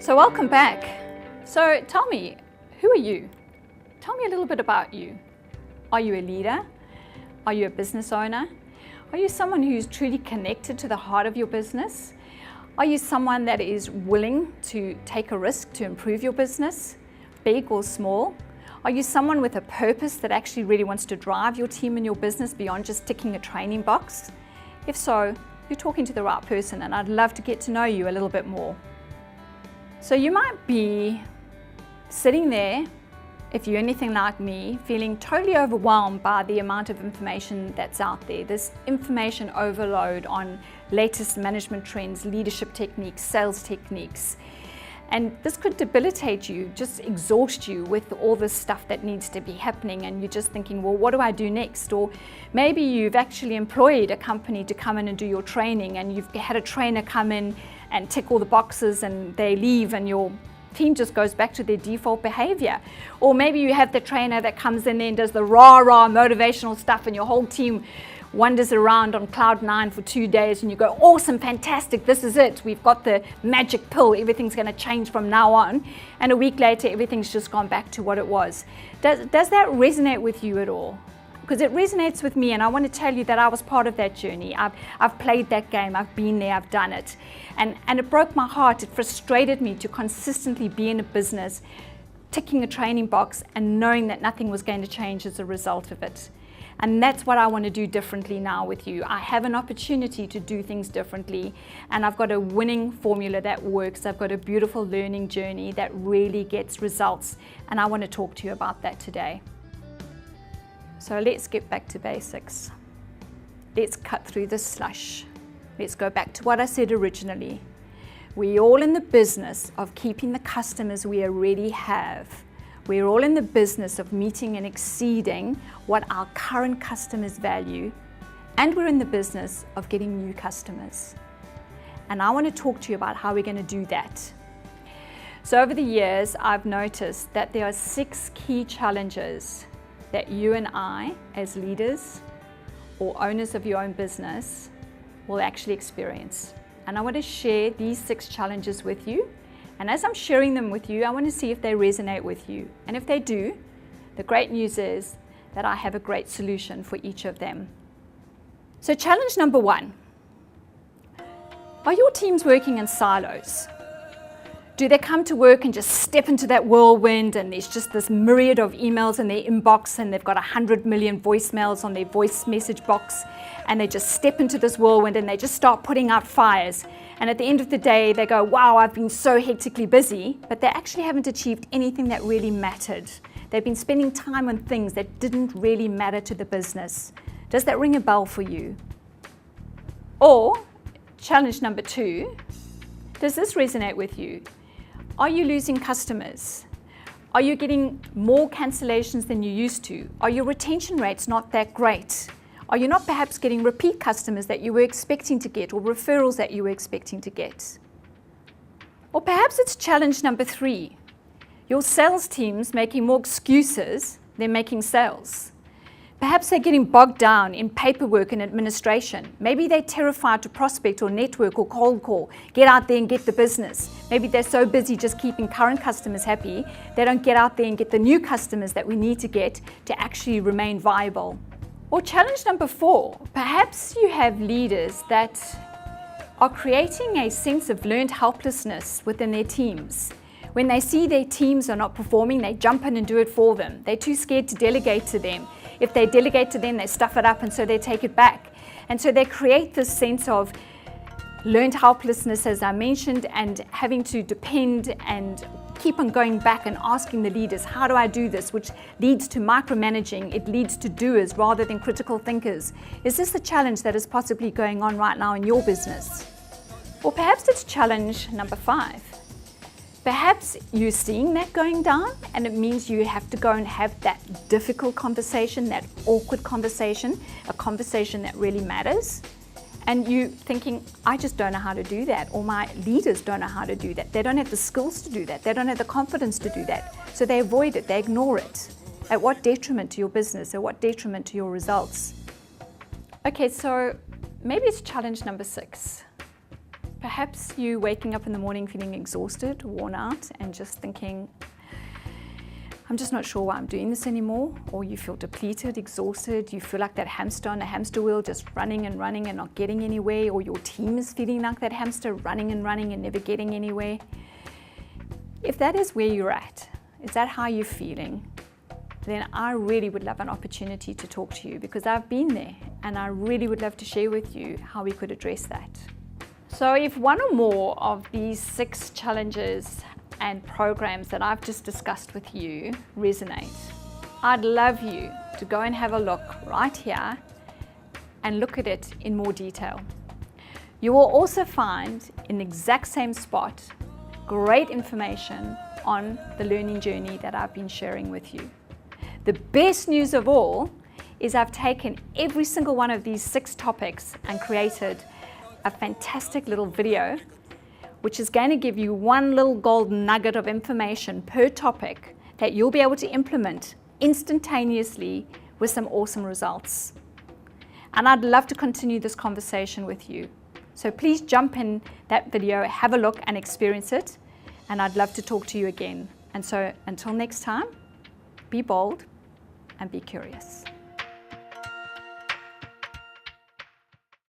So welcome back. So tell me, who are you? Tell me a little bit about you. Are you a leader? Are you a business owner? Are you someone who's truly connected to the heart of your business? Are you someone that is willing to take a risk to improve your business, big or small? Are you someone with a purpose that actually really wants to drive your team and your business beyond just ticking a training box? If so, you're talking to the right person, and I'd love to get to know you a little bit more. So you might be sitting there, if you're anything like me, feeling totally overwhelmed by the amount of information that's out there. This information overload on latest management trends, leadership techniques, sales techniques. And this could debilitate you, just exhaust you with all this stuff that needs to be happening, and you're just thinking, well, what do I do next? Or maybe you've actually employed a company to come in and do your training, and you've had a trainer come in and tick all the boxes and they leave and your team just goes back to their default behavior. Or maybe you have the trainer that comes in there and does the rah-rah motivational stuff, and your whole team wanders around on cloud 9 for 2 days, and you go, awesome, fantastic, this is it, we've got the magic pill, everything's going to change from now on. And a week later, everything's just gone back to what it was. Does that resonate with you at all? Because it resonates with me, and I want to tell you that I was part of that journey. I've played that game, I've been there, I've done it. And it broke my heart, it frustrated me to consistently be in a business, ticking a training box and knowing that nothing was going to change as a result of it. And that's what I want to do differently now with you. I have an opportunity to do things differently, and I've got a winning formula that works. I've got a beautiful learning journey that really gets results, and I want to talk to you about that today. So let's get back to basics. Let's cut through the slush. Let's go back to what I said originally. We're all in the business of keeping the customers we already have. We're all in the business of meeting and exceeding what our current customers value, and we're in the business of getting new customers. And I want to talk to you about how we're going to do that. So over the years, I've noticed that there are 6 key challenges that you and I, as leaders or owners of your own business, will actually experience. And I want to share these 6 challenges with you. And as I'm sharing them with you, I want to see if they resonate with you. And if they do, the great news is that I have a great solution for each of them. So challenge number 1. Are your teams working in silos? Do they come to work and just step into that whirlwind, and there's just this myriad of emails in their inbox, and they've got 100 million voicemails on their voice message box, and they just step into this whirlwind and they just start putting out fires? And at the end of the day, they go, wow, I've been so hectically busy, but they actually haven't achieved anything that really mattered. They've been spending time on things that didn't really matter to the business. Does that ring a bell for you? Or, challenge number 2, does this resonate with you? Are you losing customers? Are you getting more cancellations than you used to? Are your retention rates not that great? Are you not perhaps getting repeat customers that you were expecting to get, or referrals that you were expecting to get? Or perhaps it's challenge number 3. Your sales team's making more excuses than making sales. Perhaps they're getting bogged down in paperwork and administration. Maybe they're terrified to prospect or network or cold call, get out there and get the business. Maybe they're so busy just keeping current customers happy, they don't get out there and get the new customers that we need to get to actually remain viable. Or challenge number 4, perhaps you have leaders that are creating a sense of learned helplessness within their teams. When they see their teams are not performing, they jump in and do it for them. They're too scared to delegate to them. If they delegate to them, they stuff it up, and so they take it back. And so they create this sense of learned helplessness, as I mentioned, and having to depend and keep on going back and asking the leaders, how do I do this? Which leads to micromanaging. It leads to doers rather than critical thinkers. Is this the challenge that is possibly going on right now in your business? Or perhaps it's challenge number 5. Perhaps you're seeing that going down, and it means you have to go and have that difficult conversation, that awkward conversation, a conversation that really matters. And you thinking, I just don't know how to do that, or my leaders don't know how to do that. They don't have the skills to do that. They don't have the confidence to do that. So they avoid it, they ignore it. At what detriment to your business? At what detriment to your results? Okay, so maybe it's challenge number 6. Perhaps you waking up in the morning feeling exhausted, worn out, and just thinking, I'm just not sure why I'm doing this anymore. Or you feel depleted, exhausted, you feel like that hamster on a hamster wheel just running and running and not getting anywhere, or your team is feeling like that hamster running and running and never getting anywhere. If that is where you're at, is that how you're feeling? Then I really would love an opportunity to talk to you, because I've been there and I really would love to share with you how we could address that. So if one or more of these 6 challenges and programs that I've just discussed with you resonate, I'd love you to go and have a look right here and look at it in more detail. You will also find in the exact same spot great information on the learning journey that I've been sharing with you. The best news of all is I've taken every single one of these 6 topics and created a fantastic little video which is going to give you one little golden nugget of information per topic that you'll be able to implement instantaneously with some awesome results. And I'd love to continue this conversation with you. So please jump in that video, have a look and experience it, and I'd love to talk to you again. And so until next time, be bold and be curious.